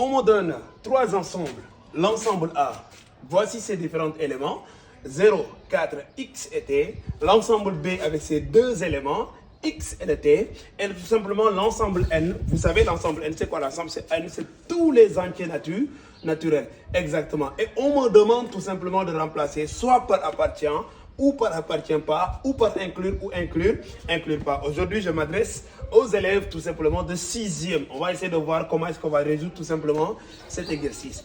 on me donne trois ensembles. L'ensemble A, voici ses différents éléments. 0, 4, X et T. L'ensemble B avec ses deux éléments, X et le T. Et tout simplement l'ensemble N. Vous savez, l'ensemble N, c'est quoi l'ensemble? C'est N, c'est tous les entiers naturels. Exactement. Et on me demande tout simplement de remplacer soit par appartient, ou par appartient pas, ou par inclure, ou inclure pas. Aujourd'hui, je m'adresse aux élèves tout simplement de 6e. On va essayer de voir comment est-ce qu'on va résoudre tout simplement cet exercice.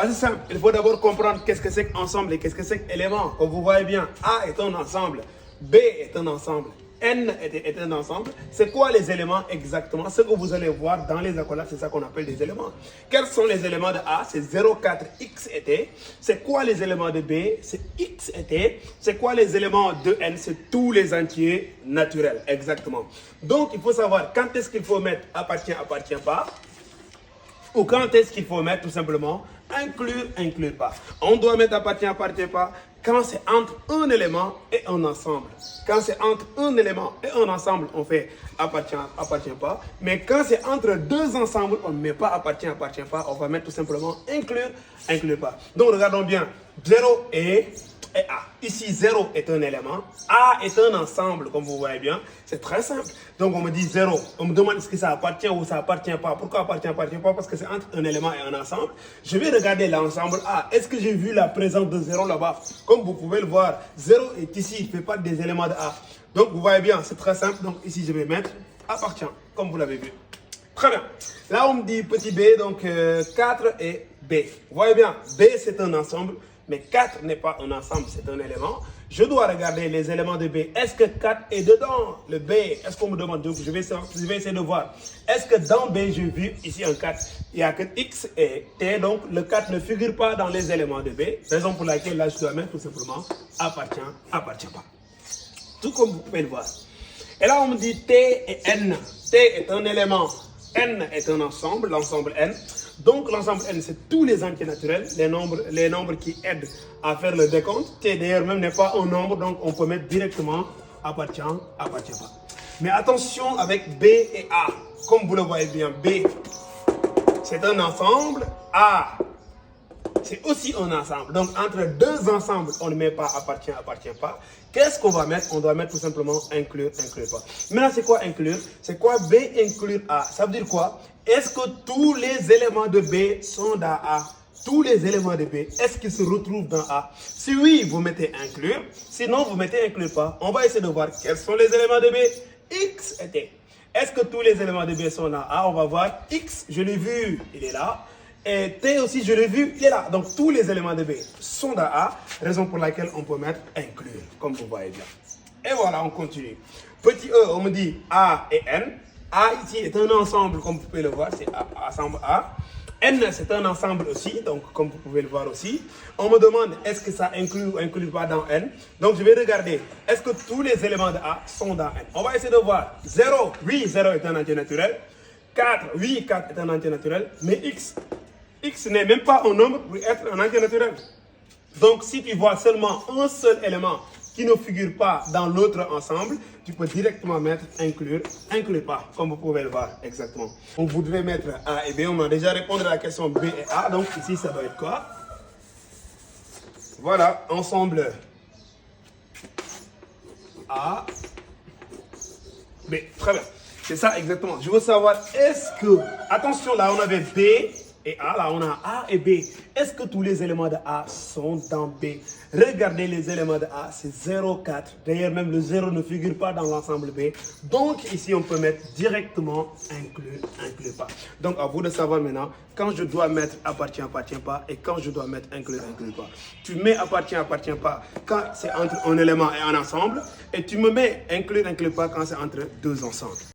C'est simple, il faut d'abord comprendre qu'est-ce que c'est qu'ensemble et qu'est-ce que c'est qu'élément. Comme vous voyez bien, A est un ensemble, B est un ensemble, N est un ensemble. C'est quoi les éléments exactement? Ce que vous allez voir dans les accolades, c'est ça qu'on appelle des éléments. Quels sont les éléments de A? C'est 0, 4, X et T. C'est quoi les éléments de B? C'est X et T. C'est quoi les éléments de N? C'est tous les entiers naturels, exactement. Donc, il faut savoir quand est-ce qu'il faut mettre appartient, appartient pas. Ou quand est-ce qu'il faut mettre tout simplement inclure, inclure pas. On doit mettre appartient, appartient pas quand c'est entre un élément et un ensemble. Quand c'est entre un élément et un ensemble, on fait appartient, appartient pas. Mais quand c'est entre deux ensembles, on ne met pas appartient, appartient pas. On va mettre tout simplement inclure, inclure pas. Donc regardons bien. 0 et A. Ici, 0 est un élément. A est un ensemble, comme vous voyez bien. C'est très simple. Donc, on me dit 0. On me demande est-ce que ça appartient ou ça appartient pas. Pourquoi appartient, appartient pas? Parce que c'est entre un élément et un ensemble. Je vais regarder l'ensemble A. Est-ce que j'ai vu la présence de 0 là-bas? Comme vous pouvez le voir, 0 est ici. Il ne fait pas des éléments de A. Donc, vous voyez bien, c'est très simple. Donc, ici, je vais mettre appartient, comme vous l'avez vu. Très bien. Là, on me dit petit b, donc 4 et B. Vous voyez bien, B, c'est un ensemble. Mais 4 n'est pas un ensemble, c'est un élément. Je dois regarder les éléments de B. Est-ce que 4 est dedans? Le B, est-ce qu'on me demande? Donc, je vais essayer de voir. Est-ce que dans B, j'ai vu ici un 4? Il n'y a que X et T, donc le 4 ne figure pas dans les éléments de B. Raison pour laquelle là, je dois mettre tout simplement appartient, appartient pas. Tout comme vous pouvez le voir. Et là, on me dit T et N. T est un élément. N est un ensemble, l'ensemble N. Donc, l'ensemble N, c'est tous les entiers naturels, les nombres qui aident à faire le décompte. T, d'ailleurs, même n'est pas un nombre, donc on peut mettre directement appartient, appartient pas. Mais attention avec B et A. Comme vous le voyez bien, B, c'est un ensemble. A, c'est aussi un ensemble. Donc, entre deux ensembles, on ne met pas appartient, appartient pas. Qu'est-ce qu'on va mettre? On doit mettre tout simplement inclure, inclure pas. Maintenant, c'est quoi inclure? C'est quoi B inclure A? Ça veut dire quoi? Est-ce que tous les éléments de B sont dans A? Tous les éléments de B, est-ce qu'ils se retrouvent dans A? Si oui, vous mettez inclure. Sinon, vous mettez inclure pas. On va essayer de voir quels sont les éléments de B. X et T. Est-ce que tous les éléments de B sont dans A? On va voir. X, je l'ai vu, il est là. Et T aussi, je l'ai vu, il est là. Donc, tous les éléments de B sont dans A, raison pour laquelle on peut mettre inclure, comme vous voyez bien. Et voilà, on continue. Petit e, on me dit A et N. A ici est un ensemble, comme vous pouvez le voir, c'est ensemble A. N, c'est un ensemble aussi, donc comme vous pouvez le voir aussi. On me demande, est-ce que ça inclut ou inclut pas dans N? Donc, je vais regarder, est-ce que tous les éléments de A sont dans N? On va essayer de voir. 0, oui, 0 est un entier naturel. 4, oui, 4 est un entier naturel. Mais X n'est même pas un nombre pour être un entier naturel. Donc, si tu vois seulement un seul élément qui ne figure pas dans l'autre ensemble, tu peux directement mettre inclure, inclure pas, comme vous pouvez le voir exactement. Donc, vous devez mettre A et B. On a déjà répondu à la question B et A. Donc, ici, ça doit être quoi? Voilà, ensemble A, B. Très bien. C'est ça exactement. Je veux savoir, est-ce que... Attention, là, on avait B et A. Là, on a A et B. Est-ce que tous les éléments de A sont dans B? Regardez les éléments de A, c'est 0, 4. D'ailleurs, même le 0 ne figure pas dans l'ensemble B. Donc, ici, on peut mettre directement inclure, inclure pas. Donc, à vous de savoir maintenant quand je dois mettre appartient, appartient pas et quand je dois mettre inclure, inclure pas. Tu mets appartient, appartient pas quand c'est entre un élément et un ensemble et tu me mets inclure, inclure pas quand c'est entre deux ensembles.